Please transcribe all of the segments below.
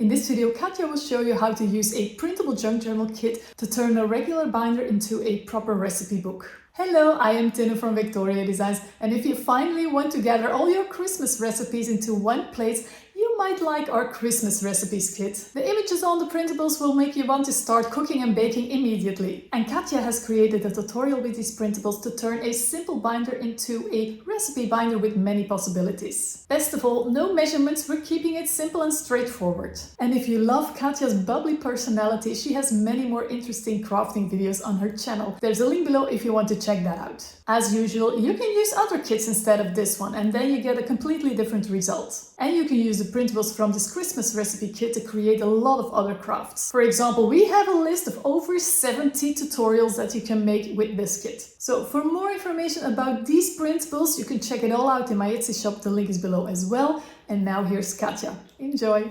In this video, Katia will show you how to use a printable junk journal kit to turn a regular binder into a proper recipe book. Hello, I am Tinu from Victoria Designs, and if you finally want to gather all your Christmas recipes into one place, you might like our Christmas recipes kit. The images on the printables will make you want to start cooking and baking immediately. And Katia has created a tutorial with these printables to turn a simple binder into a recipe binder with many possibilities. Best of all, no measurements, we're keeping it simple and straightforward. And if you love Katia's bubbly personality, she has many more interesting crafting videos on her channel. There's a link below if you want to check that out. As usual, you can use other kits instead of this one, and then you get a completely different result. And you can use the printables from this Christmas recipe kit to create a lot of other crafts. For example, we have a list of over 70 tutorials that you can make with this kit. So for more information about these printables, you can check it all out in my Etsy shop. The link is below as well. And now here's Katia. Enjoy!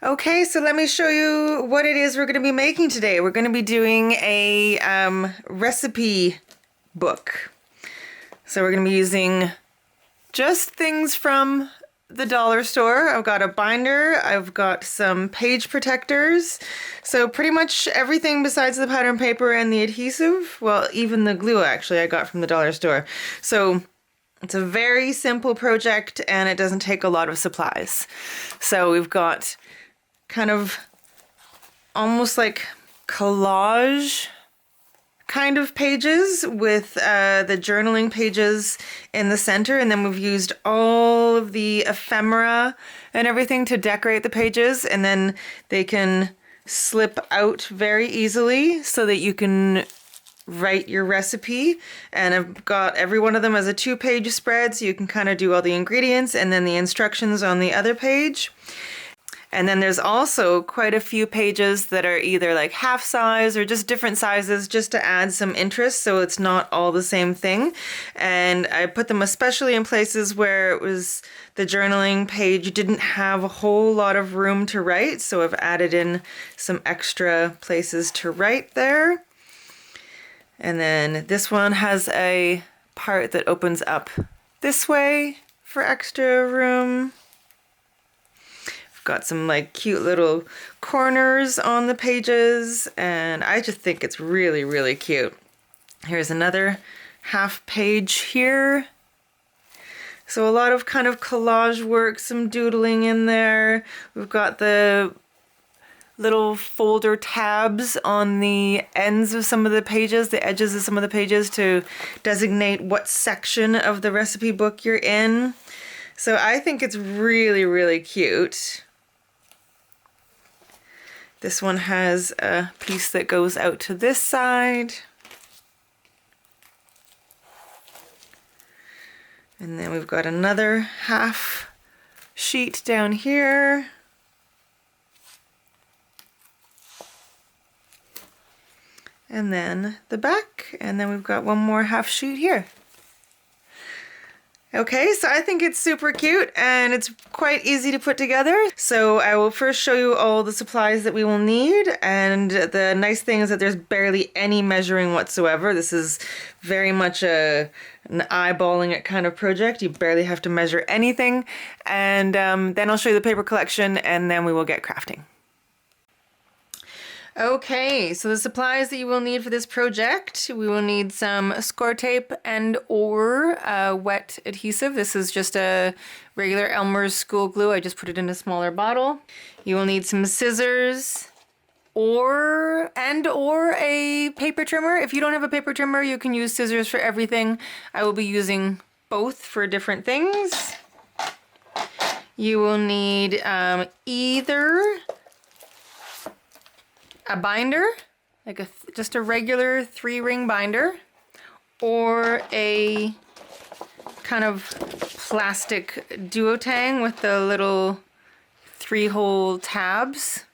Okay, so let me show you what it is we're going to be making today. We're going to be doing a recipe book. So we're going to be using just things from the dollar store. I've got a binder, I've got some page protectors, so pretty much everything besides the pattern paper and the adhesive, well, even the glue actually I got from the dollar store. So it's a very simple project and it doesn't take a lot of supplies. So we've got kind of almost like collage kind of pages with the journaling pages in the center, and then we've used all of the ephemera and everything to decorate the pages, and then they can slip out very easily so that you can write your recipe. And I've got every one of them as a 2-page spread, so you can kind of do all the ingredients and then the instructions on the other page. And then there's also quite a few pages that are either like half size or just different sizes, just to add some interest so it's not all the same thing. And I put them especially in places where it was the journaling page didn't have a whole lot of room to write, so I've added in some extra places to write there. And then this one has a part that opens up this way for extra room. Got some like cute little corners on the pages, and I just think it's really, really cute. Here's another half page here. So a lot of kind of collage work, some doodling in there. We've got the little folder tabs on the ends of some of the pages, the edges of some of the pages, to designate what section of the recipe book you're in. So I think it's really, really cute. This one has a piece that goes out to this side. And then we've got another half sheet down here. And then the back, and then we've got one more half sheet here. Okay, so I think it's super cute and it's quite easy to put together. So I will first show you all the supplies that we will need, and the nice thing is that there's barely any measuring whatsoever. This is very much an eyeballing it kind of project. You barely have to measure anything. And then I'll show you the paper collection and then we will get crafting. Okay, so the supplies that you will need for this project, we will need some score tape and or wet adhesive. This is just a regular Elmer's school glue. I just put it in a smaller bottle. You will need some scissors or a paper trimmer. If you don't have a paper trimmer, you can use scissors for everything. I will be using both for different things. You will need either a binder, like just a regular 3-ring binder, or a kind of plastic duotang with the little 3-hole tabs,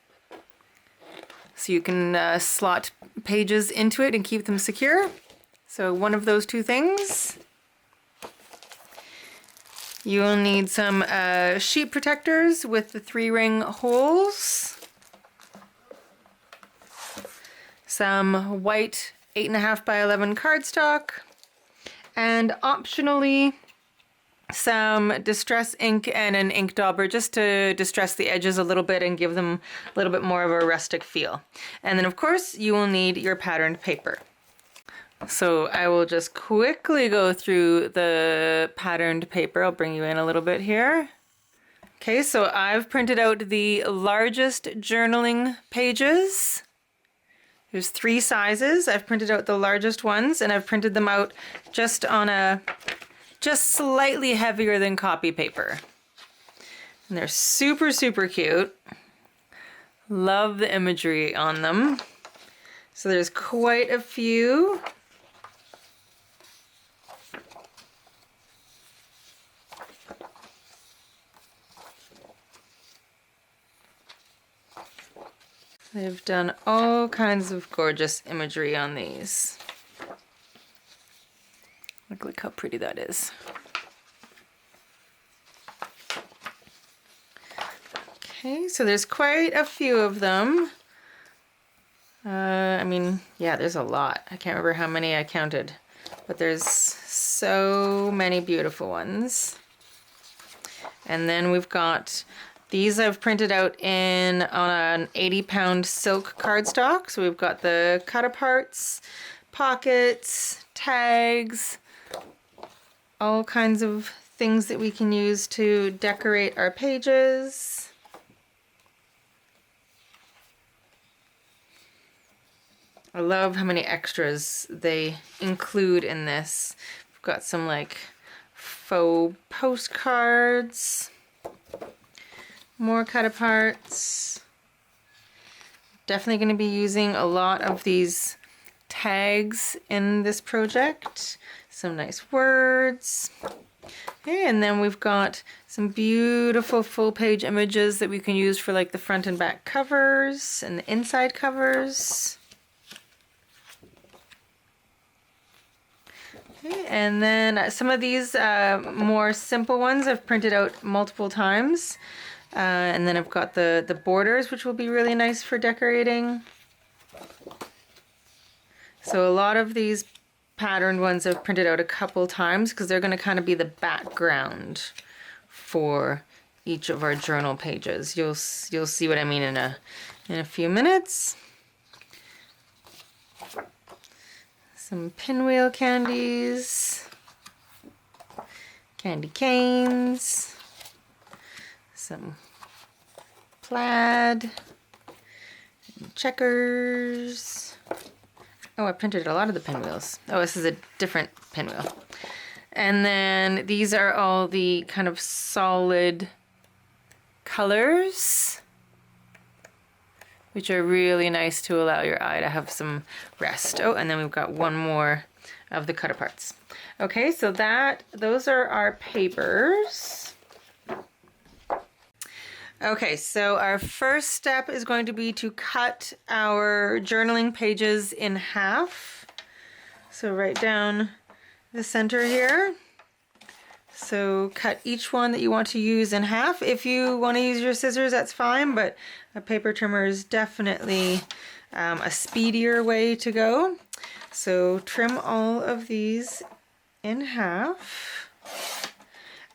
so you can slot pages into it and keep them secure. So one of those two things. You will need some sheet protectors with the 3-ring holes. Some white 8.5 by 11 cardstock, and optionally some distress ink and an ink dauber just to distress the edges a little bit and give them a little bit more of a rustic feel. And then of course you will need your patterned paper. So I will just quickly go through the patterned paper. I'll bring you in a little bit here. Okay, so I've printed out the largest journaling pages. There's 3 sizes. I've printed out the largest ones, and I've printed them out just on a just slightly heavier than copy paper. And they're super, super cute. Love the imagery on them. So there's quite a few. They've done all kinds of gorgeous imagery on these. Look how pretty that is. Okay, so there's quite a few of them. I mean, yeah, there's a lot. I can't remember how many I counted, but there's so many beautiful ones. And then we've got these I've printed out on an 80-pound silk cardstock. So we've got the cut aparts, pockets, tags, all kinds of things that we can use to decorate our pages. I love how many extras they include in this. We've got some like faux postcards, more cut aparts. Definitely going to be using a lot of these tags in this project. Some nice words. Okay, and then we've got some beautiful full page images that we can use for like the front and back covers and the inside covers. Okay, and then some of these more simple ones I've printed out multiple times. And then I've got the borders, which will be really nice for decorating. So a lot of these patterned ones I've printed out a couple times because they're going to kind of be the background for each of our journal pages. You'll see what I mean in a few minutes. Some pinwheel candies, candy canes, some plaid, checkers. Oh, I printed a lot of the pinwheels. Oh, this is a different pinwheel. And then these are all the kind of solid colors, which are really nice to allow your eye to have some rest. Oh, and then we've got one more of the cut aparts. Okay, so those are our papers. Okay, so our first step is going to be to cut our journaling pages in half. So right down the center here. So cut each one that you want to use in half. If you want to use your scissors, that's fine, but a paper trimmer is definitely a speedier way to go. So trim all of these in half.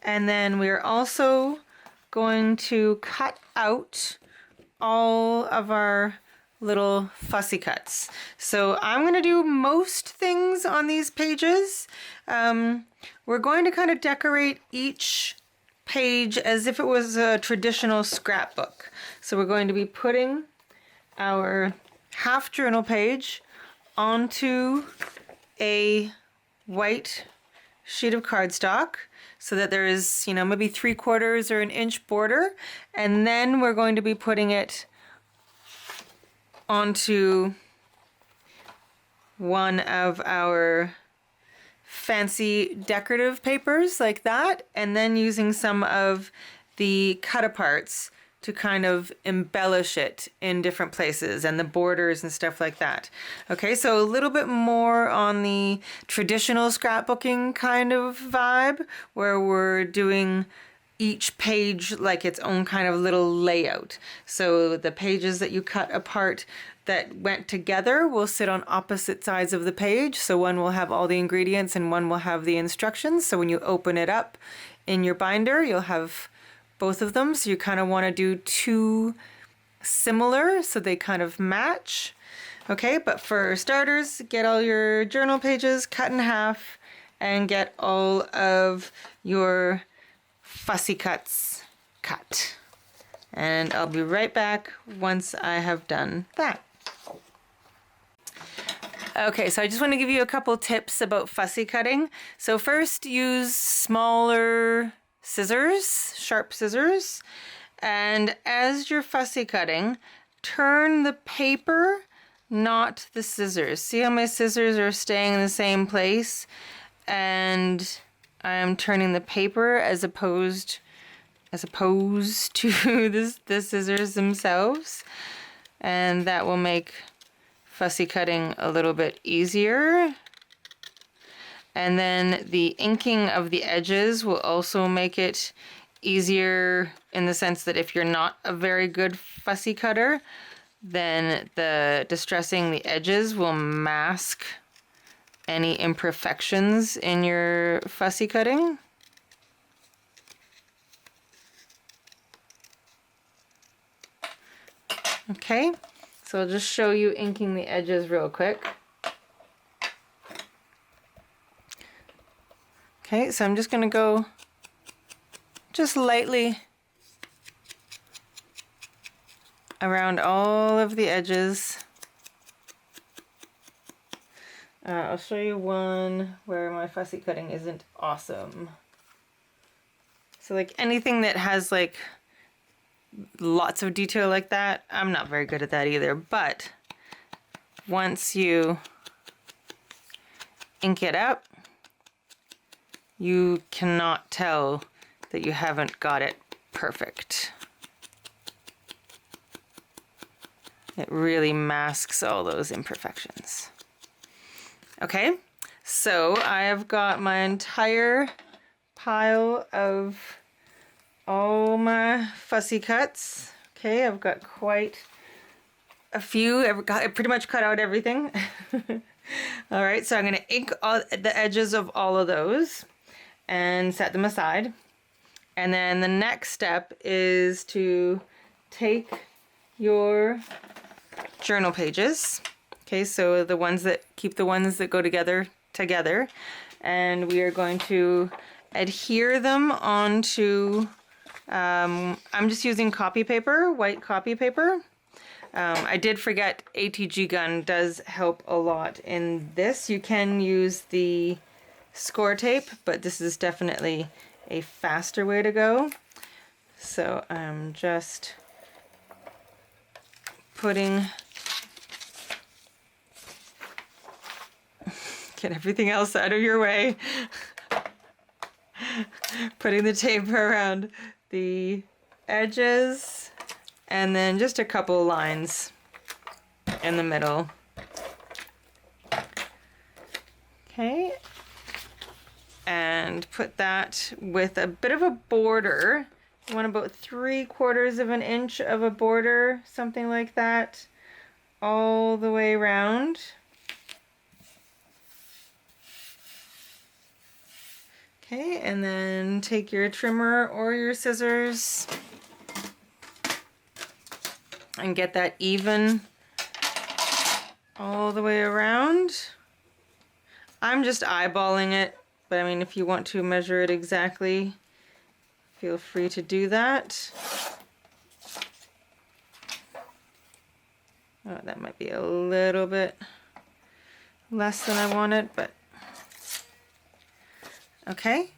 And then we're also going to cut out all of our little fussy cuts. So I'm going to do most things on these pages. We're going to kind of decorate each page as if it was a traditional scrapbook. So we're going to be putting our half journal page onto a white sheet of cardstock so that there is, you know, maybe 3/4 or an inch border, and then we're going to be putting it onto one of our fancy decorative papers like that, and then using some of the cut aparts to kind of embellish it in different places and the borders and stuff like that. Okay, so a little bit more on the traditional scrapbooking kind of vibe where we're doing each page like its own kind of little layout. So the pages that you cut apart that went together will sit on opposite sides of the page. So one will have all the ingredients and one will have the instructions. So when you open it up, in your binder, you'll have both of them. So you kind of want to do two similar so they kind of match. Okay, but for starters, get all your journal pages cut in half and get all of your fussy cuts cut. And I'll be right back once I have done that. Okay, so I just want to give you a couple tips about fussy cutting. So first, use smaller scissors, sharp scissors, and as you're fussy cutting, turn the paper, not the scissors. See how my scissors are staying in the same place, and I'm turning the paper as opposed to the scissors themselves, and that will make fussy cutting a little bit easier. And then the inking of the edges will also make it easier in the sense that if you're not a very good fussy cutter, then the distressing the edges will mask any imperfections in your fussy cutting. Okay, so I'll just show you inking the edges real quick. Okay, so I'm just going to go just lightly around all of the edges. I'll show you one where my fussy cutting isn't awesome. So like anything that has like lots of detail like that, I'm not very good at that either, but once you ink it up, you cannot tell that you haven't got it perfect. It really masks all those imperfections. Okay, so I have got my entire pile of all my fussy cuts. Okay, I've got quite a few. I pretty much cut out everything. All right, so I'm going to ink all the edges of all of those and set them aside. And then the next step is to take your journal pages. Okay, so the ones that keep the ones that go together, and we are going to adhere them onto, I'm just using copy paper, white copy paper. I did forget ATG gun does help a lot in this. You can use the score tape, but this is definitely a faster way to go. So I'm just putting, get everything else out of your way. Putting the tape around the edges and then just a couple lines in the middle. Okay, and put that with a bit of a border. You want about 3/4 of an inch of a border, something like that, all the way around. Okay, and then take your trimmer or your scissors and get that even all the way around. I'm just eyeballing it, but I mean, if you want to measure it exactly, feel free to do that. Oh, that might be a little bit less than I wanted, but okay.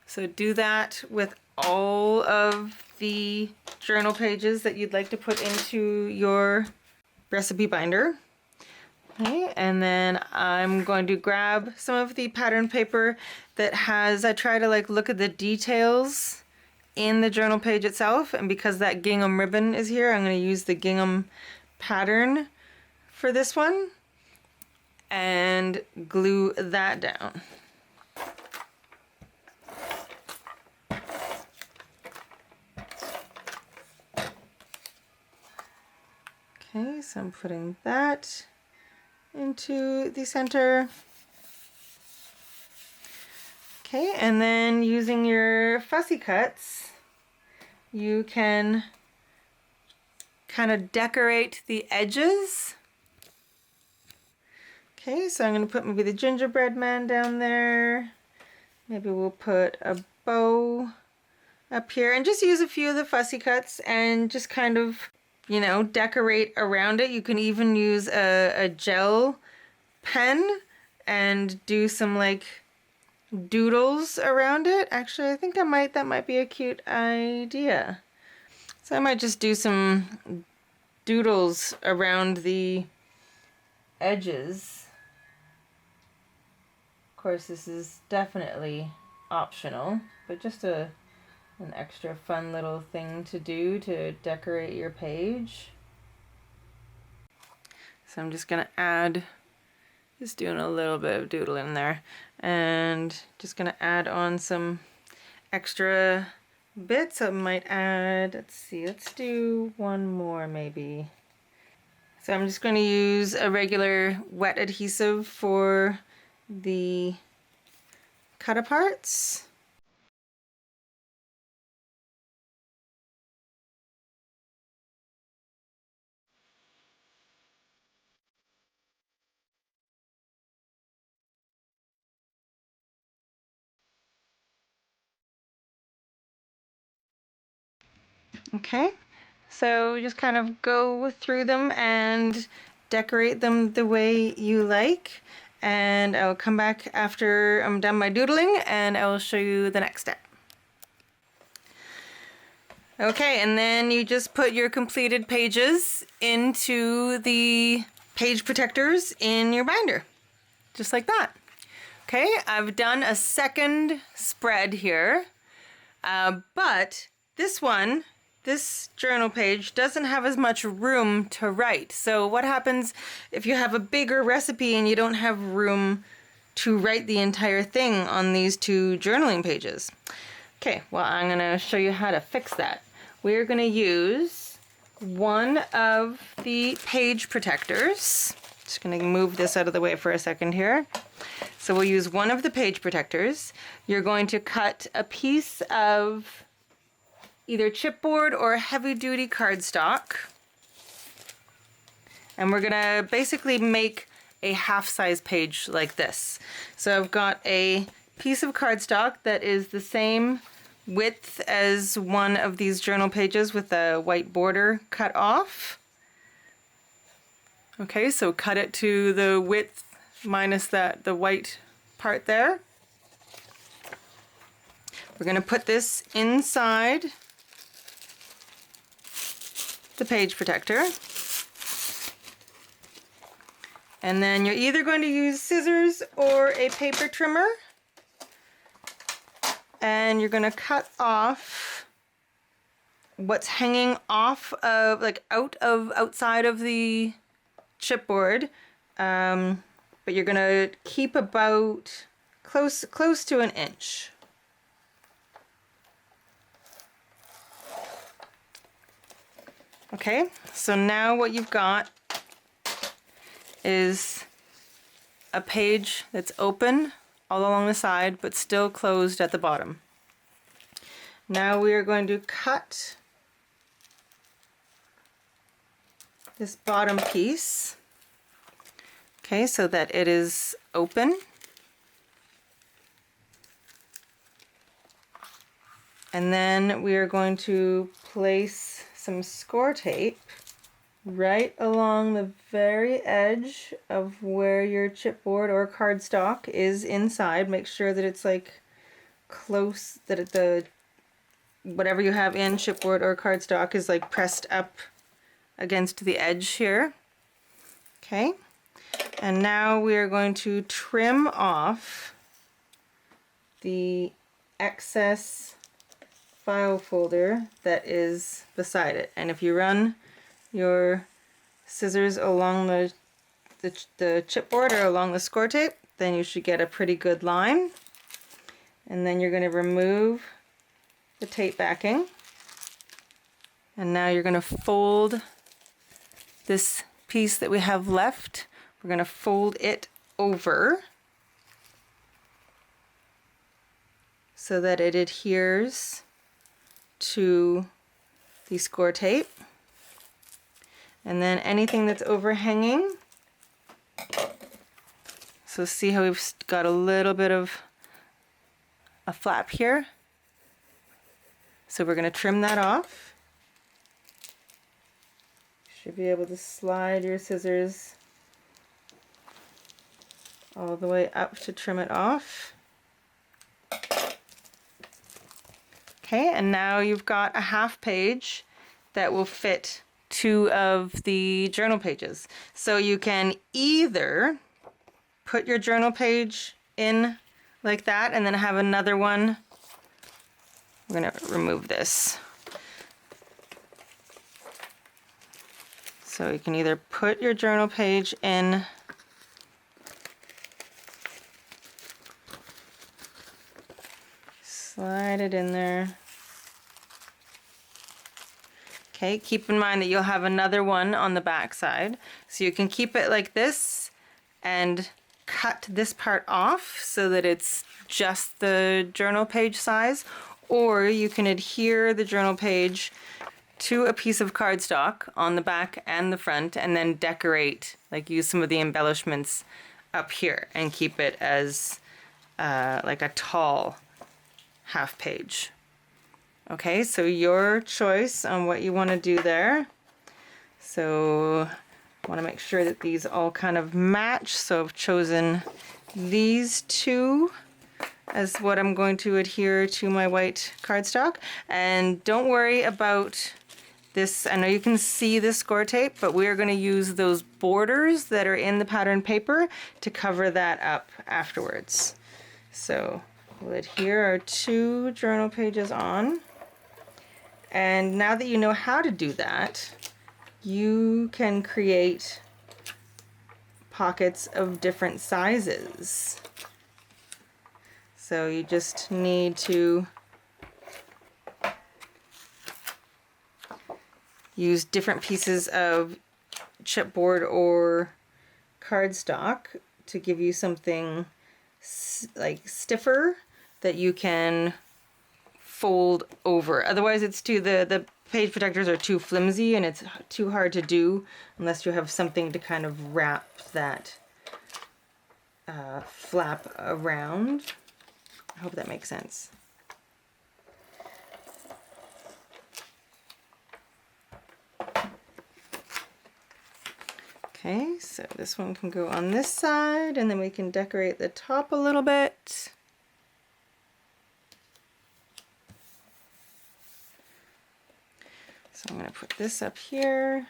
So do that with all of the journal pages that you'd like to put into your recipe binder. Okay, and then I'm going to grab some of the pattern paper that has, I try to like look at the details in the journal page itself, and because that gingham ribbon is here, I'm going to use the gingham pattern for this one and glue that down. Okay, so I'm putting that into the center. Okay, and then using your fussy cuts, you can kind of decorate the edges. Okay, so I'm going to put maybe the gingerbread man down there. Maybe we'll put a bow up here and just use a few of the fussy cuts and just kind of, you know, decorate around it. You can even use a gel pen and do some like doodles around it. Actually, I think that might be a cute idea. So I might just do some doodles around the edges. Of course, this is definitely optional, but just an extra fun little thing to do to decorate your page. So I'm just gonna add, just doing a little bit of doodling there, and just gonna add on some extra bits. I might add, let's see, let's do one more maybe. So I'm just going to use a regular wet adhesive for the cut aparts. Okay, so just kind of go through them and decorate them the way you like, and I'll come back after I'm done my doodling and I will show you the next step. Okay, and then you just put your completed pages into the page protectors in your binder, just like that. Okay, I've done a second spread here, but this journal page doesn't have as much room to write. So what happens if you have a bigger recipe and you don't have room to write the entire thing on these two journaling pages? Okay, well, I'm going to show you how to fix that. We're going to use one of the page protectors. Just going to move this out of the way for a second here. So we'll use one of the page protectors. You're going to cut a piece of either chipboard or heavy-duty cardstock. And we're going to basically make a half-size page like this. So I've got a piece of cardstock that is the same width as one of these journal pages with a white border cut off. Okay, so cut it to the width minus the white part there. We're going to put this inside the page protector. And then you're either going to use scissors or a paper trimmer. And you're going to cut off what's hanging off of, like outside of the chipboard. But you're going to keep about close to an inch. Okay, so now what you've got is a page that's open all along the side but still closed at the bottom. Now we are going to cut this bottom piece, okay, so that it is open. And then we are going to place some score tape right along the very edge of where your chipboard or cardstock is inside. Make sure that it's like close, that whatever you have in chipboard or cardstock is like pressed up against the edge here. Okay, and now we are going to trim off the excess file folder that is beside it. And if you run your scissors along the chipboard or along the score tape, then you should get a pretty good line. And then you're going to remove the tape backing. And now you're going to fold this piece that we have left. We're going to fold it over. so that it adheres to the score tape. And then anything that's overhanging, so see how we've got a little bit of a flap here? So we're going to trim that off. Should be able to slide your scissors all the way up to trim it off. Okay, and now you've got a half page that will fit 2 of the journal pages. So you can either put your journal page in like that and then have another one. We're going to remove this. So you can either put your journal page in slide it in there. Okay, keep in mind that you'll have another one on the back side. So you can keep it like this and cut this part off so that it's just the journal page size, or you can adhere the journal page to a piece of cardstock on the back and the front and then decorate, like use some of the embellishments up here and keep it as like a tall half page. Okay, so your choice on what you want to do there. So I want to make sure that these all kind of match, so I've chosen these 2 as what I'm going to adhere to my white cardstock. And don't worry about this, I know you can see the score tape, but we're going to use those borders that are in the pattern paper to cover that up afterwards. So we'll adhere our 2 journal pages on. And now that you know how to do that, you can create pockets of different sizes. So you just need to use different pieces of chipboard or cardstock to give you something like stiffer that you can fold over. Otherwise it's the page protectors are too flimsy and it's too hard to do unless you have something to kind of wrap that flap around. I hope that makes sense. Okay, so this one can go on this side and then we can decorate the top a little bit. So I'm going to put this up here.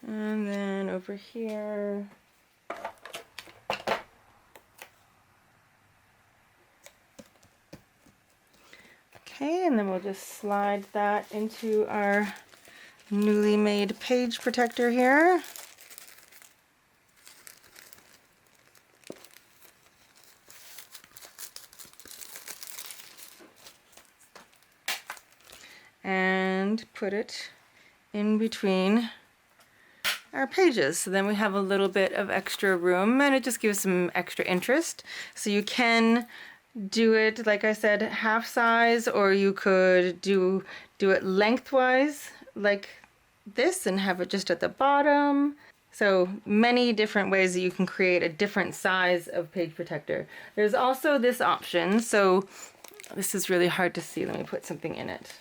And then over here. Okay, and then we'll just slide that into our newly made page protector here. And put it in between our pages. So then we have a little bit of extra room and it just gives some extra interest. So you can do it, like I said, half size, or you could do it lengthwise like this and have it just at the bottom. So many different ways that you can create a different size of page protector. There's also this option. So this is really hard to see. Let me put something in it.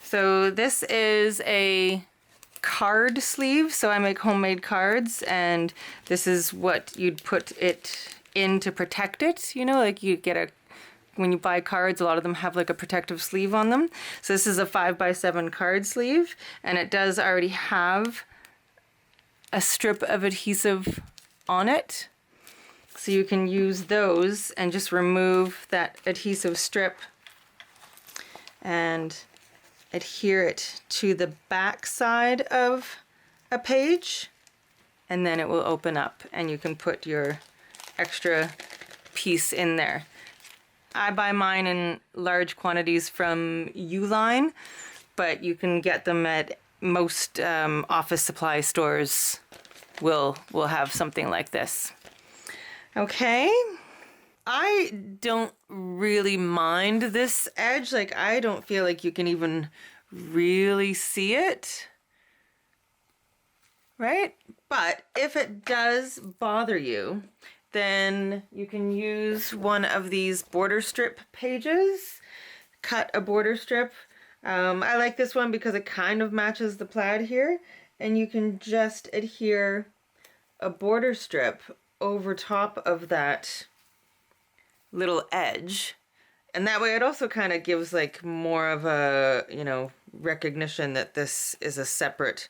So this is a card sleeve. So I make homemade cards and this is what you'd put it in to protect it. You know, like you get when you buy cards, a lot of them have like a protective sleeve on them. So this is a 5x7 card sleeve and it does already have a strip of adhesive on it. So you can use those and just remove that adhesive strip and adhere it to the back side of a page, and then it will open up and you can put your extra piece in there. I buy mine in large quantities from Uline, but you can get them at most office supply stores. Will have something like this. Okay. I don't really mind this edge. Like, I don't feel like you can even really see it. Right? But if it does bother you, then you can use one of these border strip pages. Cut a border strip. I like this one because it kind of matches the plaid here, and you can just adhere a border strip over top of that little edge, and that way it also kind of gives like more of a, you know, recognition that this is a separate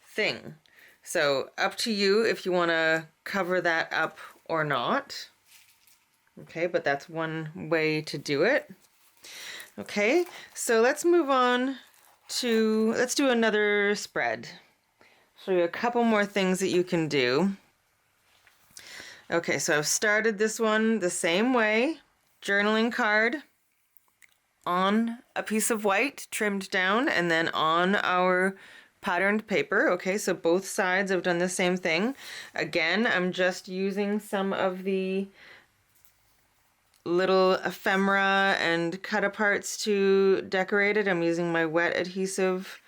thing. So up to you if you want to cover that up or not. Okay, but that's one way to do it. Okay, so let's move on to, let's do another spread. Show you a couple more things that you can do. Okay, so I've started this one the same way. Journaling card on a piece of white trimmed down, and then on our patterned paper. Okay, so both sides I've done the same thing. Again, I'm just using some of the little ephemera and cut aparts to decorate it. I'm using my wet adhesive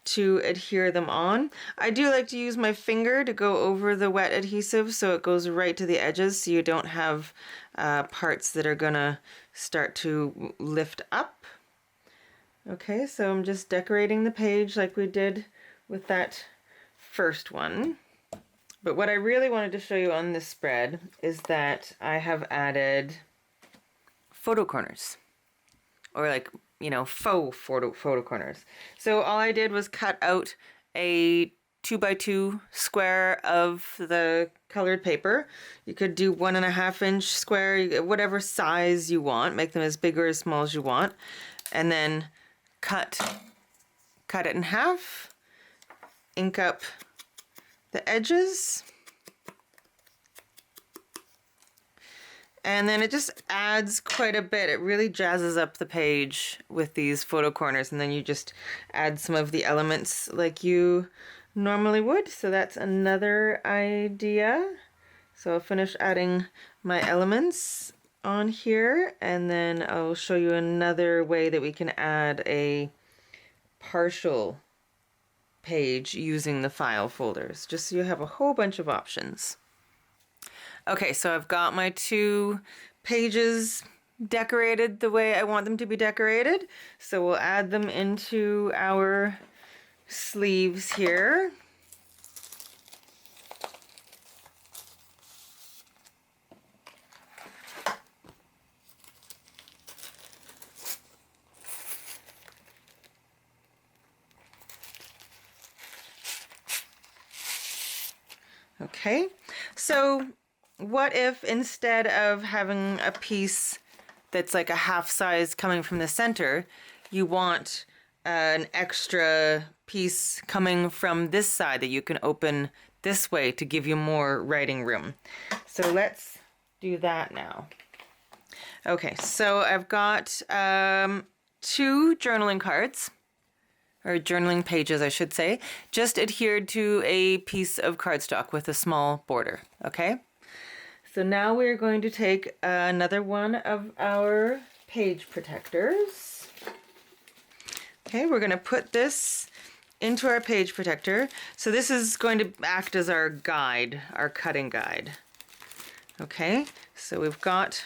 to adhere them on. I do like to use my finger to go over the wet adhesive so it goes right to the edges, so you don't have parts that are gonna start to lift up. Okay, so I'm just decorating the page like we did with that first one. But what I really wanted to show you on this spread is that I have added photo corners, or like, you know, faux photo corners. So all I did was cut out a 2x2 square of the colored paper. You could do 1.5 inch square, whatever size you want, make them as big or as small as you want, and then cut it in half, ink up the edges, and then it just adds quite a bit. It really jazzes up the page with these photo corners, and then you just add some of the elements like you normally would. So that's another idea. So I'll finish adding my elements on here, and then I'll show you another way that we can add a partial page using the file folders, just so you have a whole bunch of options. Okay, so I've got my 2 pages decorated the way I want them to be decorated. So we'll add them into our sleeves here. Okay, so what if instead of having a piece that's like a half size coming from the center, you want an extra piece coming from this side that you can open this way to give you more writing room? So let's do that now. Okay, so I've got 2 journaling cards, or journaling pages, I should say, just adhered to a piece of cardstock with a small border. Okay, so now we're going to take another one of our page protectors. Okay, we're going to put this into our page protector. So this is going to act as our guide, our cutting guide. Okay, so we've got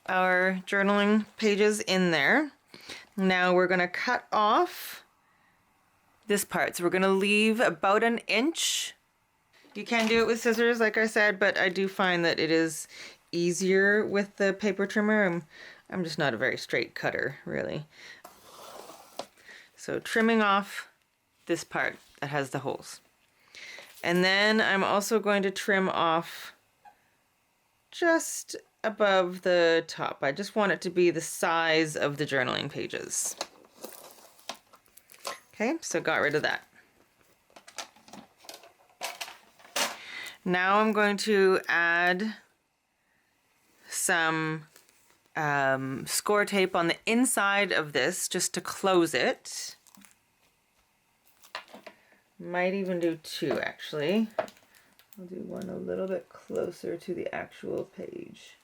our journaling pages in there. Now we're going to cut off this part. So we're going to leave about 1 inch. You can do it with scissors, like I said, but I do find that it is easier with the paper trimmer. I'm just not a very straight cutter, really. So trimming off this part that has the holes. And then I'm also going to trim off just above the top. I just want it to be the size of the journaling pages. Okay, so got rid of that. Now I'm going to add some score tape on the inside of this just to close it. Might even do two, actually. I'll do one a little bit closer to the actual page.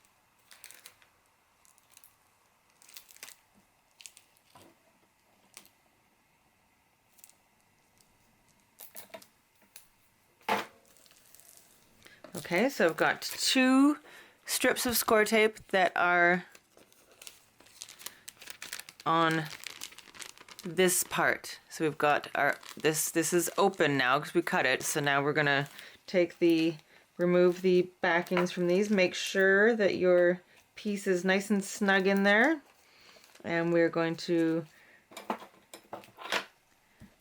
Okay, so I've got two strips of score tape that are on this part. So we've got our, this is open now because we cut it. So now we're gonna remove the backings from these. Make sure that your piece is nice and snug in there. And we're going to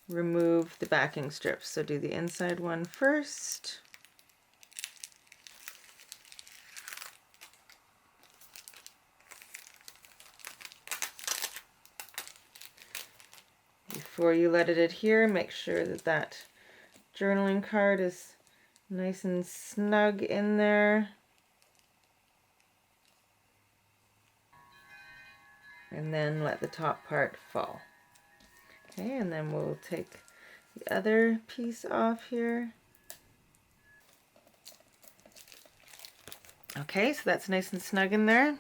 remove the backing strips. So do the inside one first. Before you let it adhere, make sure that that journaling card is nice and snug in there. And then let the top part fall. Okay, and then we'll take the other piece off here. Okay, so that's nice and snug in there.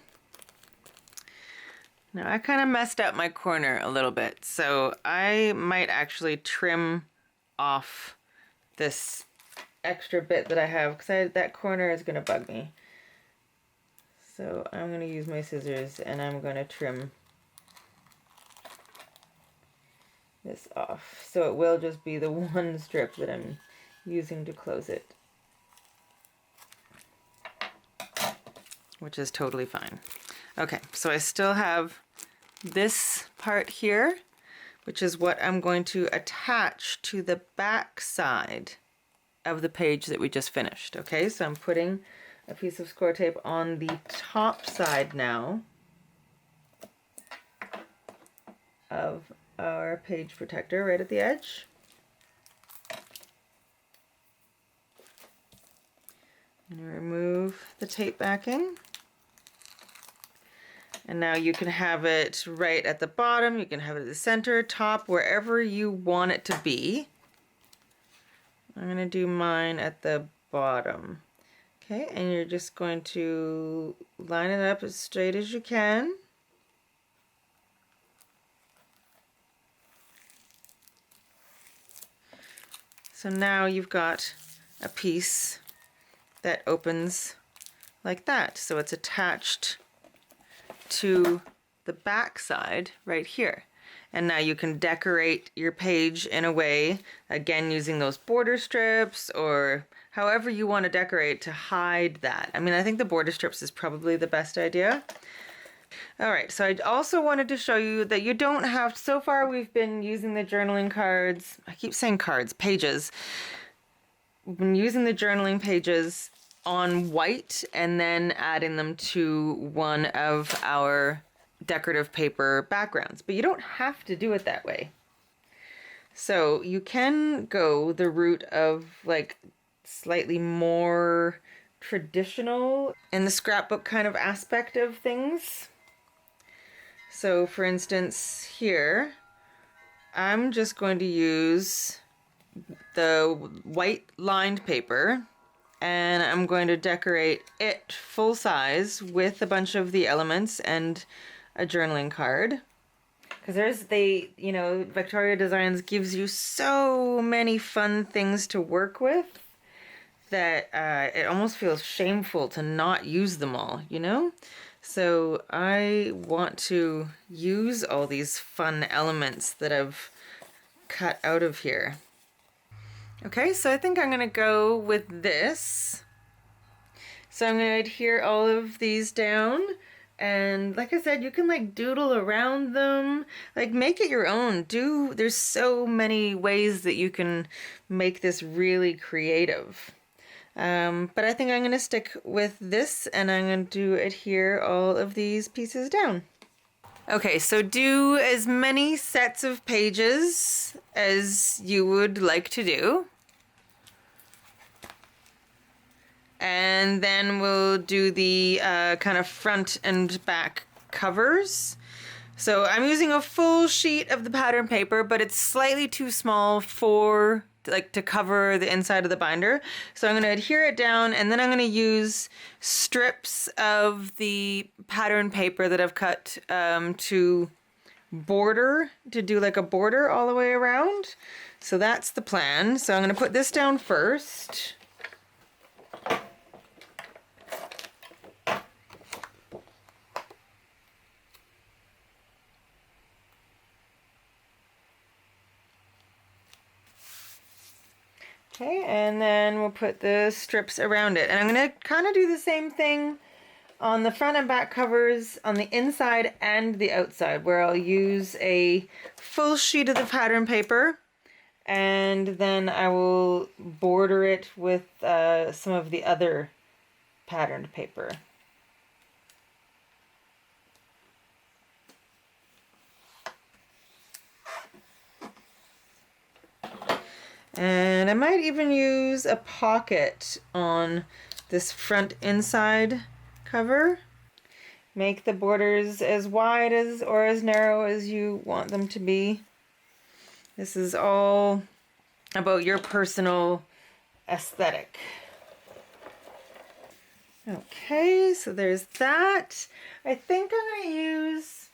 Now I kind of messed up my corner a little bit, so I might actually trim off this extra bit that I have because that corner is going to bug me. So I'm going to use my scissors and I'm going to trim this off. So it will just be the one strip that I'm using to close it, which is totally fine. Okay, so I still have this part here, which is what I'm going to attach to the back side of the page that we just finished. Okay, so I'm putting a piece of score tape on the top side now of our page protector right at the edge. I'm going to remove the tape backing. And now you can have it right at the bottom, you can have it at the center, top, wherever you want it to be. I'm going to do mine at the bottom. Okay, and you're just going to line it up as straight as you can. So now you've got a piece that opens like that. So it's attached to the back side right here. And now you can decorate your page in a way, again using those border strips or however you want to decorate to hide that. I mean, I think the border strips is probably the best idea. All right, so I also wanted to show you that you don't have, so far we've been using the journaling cards, I keep saying cards, pages. We've been using the journaling pages on white and then adding them to one of our decorative paper backgrounds, but you don't have to do it that way. So you can go the route of like slightly more traditional in the scrapbook kind of aspect of things. So for instance here, I'm just going to use the white lined paper and I'm going to decorate it full size with a bunch of the elements and a journaling card. Because you know, Victoria Designs gives you so many fun things to work with that it almost feels shameful to not use them all, you know? So I want to use all these fun elements that I've cut out of here. Okay, so I think I'm gonna go with this. So I'm gonna adhere all of these down, and like I said, you can like doodle around them, like make it your own. There's so many ways that you can make this really creative. But I think I'm gonna stick with this and I'm going to adhere all of these pieces down. Okay, so do as many sets of pages as you would like to do. And then we'll do the kind of front and back covers. So I'm using a full sheet of the pattern paper, but it's slightly too small for to cover the inside of the binder. So I'm going to adhere it down, and then I'm going to use strips of the pattern paper that I've cut to do like a border all the way around. So that's the plan. So I'm going to put this down first. Okay, and then we'll put the strips around it. And I'm going to kind of do the same thing on the front and back covers on the inside and the outside, where I'll use a full sheet of the pattern paper, and then I will border it with some of the other patterned paper. And I might even use a pocket on this front inside cover. Make the borders as wide as or as narrow as you want them to be. This is all about your personal aesthetic. Okay, so there's that. I think I'm going to use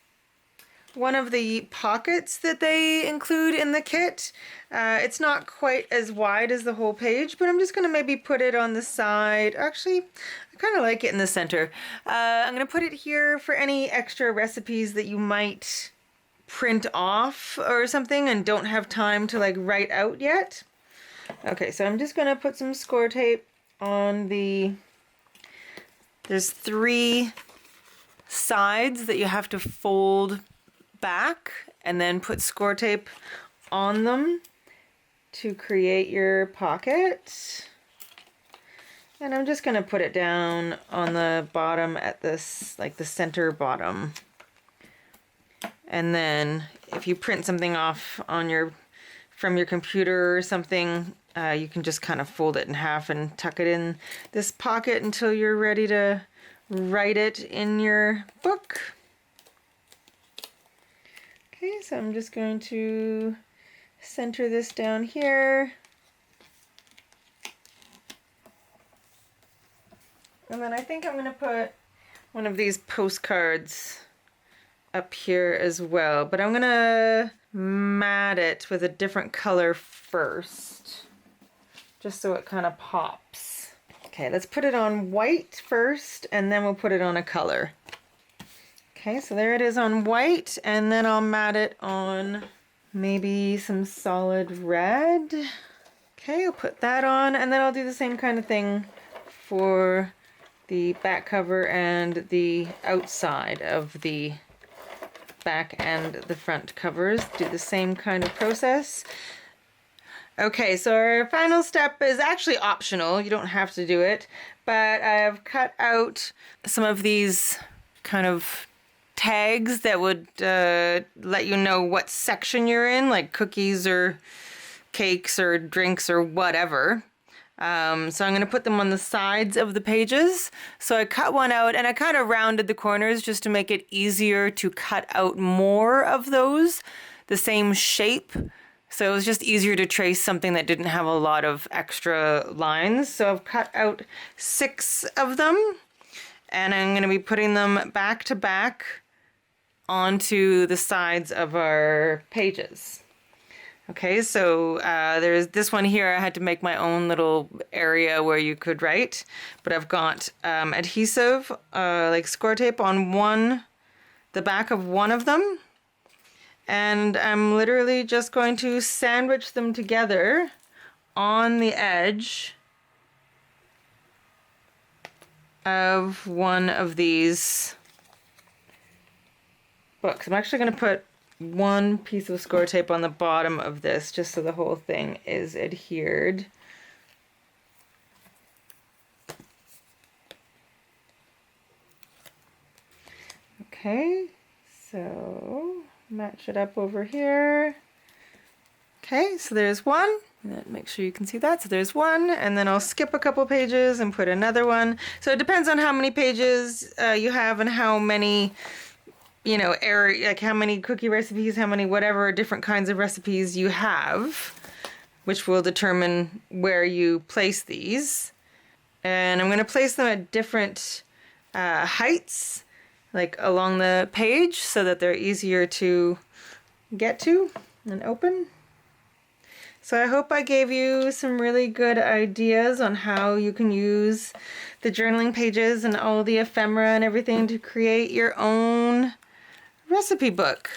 one of the pockets that they include in the kit. It's not quite as wide as the whole page, but I'm just going to maybe put it on the side. Actually, I kind of like it in the center. I'm going to put it here for any extra recipes that you might print off or something and don't have time to like write out yet. Okay, so I'm just going to put some score tape on there's 3 sides that you have to fold back and then put score tape on them to create your pocket. And I'm just going to put it down on the bottom at this, like the center bottom. And then if you print something off on from your computer or something, you can just kind of fold it in half and tuck it in this pocket until you're ready to write it in your book. Okay, so I'm just going to center this down here. And then I think I'm going to put one of these postcards up here as well, but I'm going to mat it with a different color first, just so it kind of pops. Okay, let's put it on white first, and then we'll put it on a color. Okay, so there it is on white, and then I'll mat it on maybe some solid red. Okay, I'll put that on, and then I'll do the same kind of thing for the back cover and the outside of the back and the front covers. Do the same kind of process. Okay, so our final step is actually optional. You don't have to do it, but I've cut out some of these kind of tags that would let you know what section you're in, like cookies or cakes or drinks or whatever. So I'm going to put them on the sides of the pages. So I cut one out and I kind of rounded the corners just to make it easier to cut out more of those, the same shape. So it was just easier to trace something that didn't have a lot of extra lines. So I've cut out 6 of them, and I'm going to be putting them back to back onto the sides of our pages. Okay, so there's this one here. I had to make my own little area where you could write, but I've got adhesive, like score tape on the back of one of them, and I'm literally just going to sandwich them together on the edge of one of these books. I'm actually going to put one piece of score tape on the bottom of this just so the whole thing is adhered. Okay, so match it up over here. Okay, so there's one. Make sure you can see that. So there's one, and then I'll skip a couple pages and put another one. So it depends on how many pages you have and how many you know, like how many cookie recipes, how many whatever different kinds of recipes you have, which will determine where you place these. And I'm going to place them at different heights, like along the page, so that they're easier to get to and open. So I hope I gave you some really good ideas on how you can use the journaling pages and all the ephemera and everything to create your own recipe book.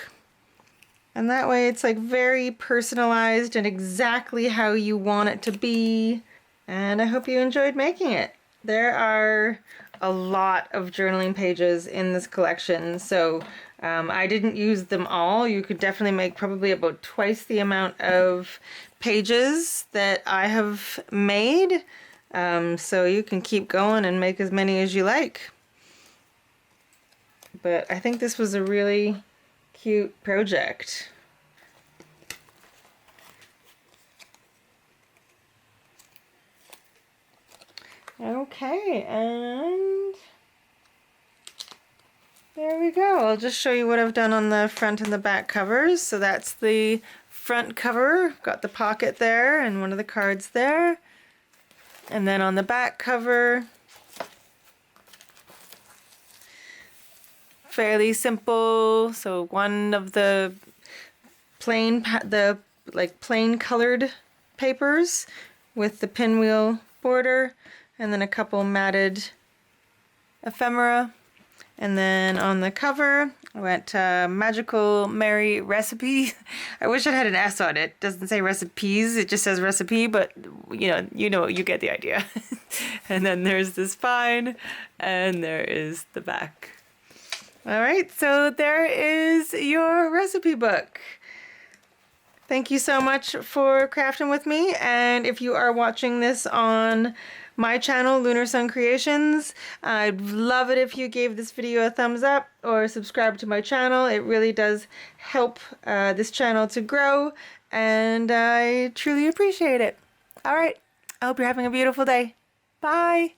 And that way it's like very personalized and exactly how you want it to be. And I hope you enjoyed making it. There are a lot of journaling pages in this collection, so I didn't use them all. You could definitely make probably about twice the amount of pages that I have made, so you can keep going and make as many as you like. But I think this was a really cute project. Okay, and there we go. I'll just show you what I've done on the front and the back covers. So that's the front cover. Got the pocket there and one of the cards there. And then on the back cover, fairly simple. So one of the plain colored papers with the pinwheel border, and then a couple matted ephemera. And then on the cover, I went Magical Mary Recipe. I wish it had an S on it. It doesn't say recipes, it just says recipe, but you get the idea. And then there's the spine, and there is the back. All right, so there is your recipe book. Thank you so much for crafting with me, and if you are watching this on my channel, Lunar Sun Creations, I'd love it if you gave this video a thumbs up or subscribe to my channel. It really does help this channel to grow, and I truly appreciate it. All right, I hope you're having a beautiful day. Bye!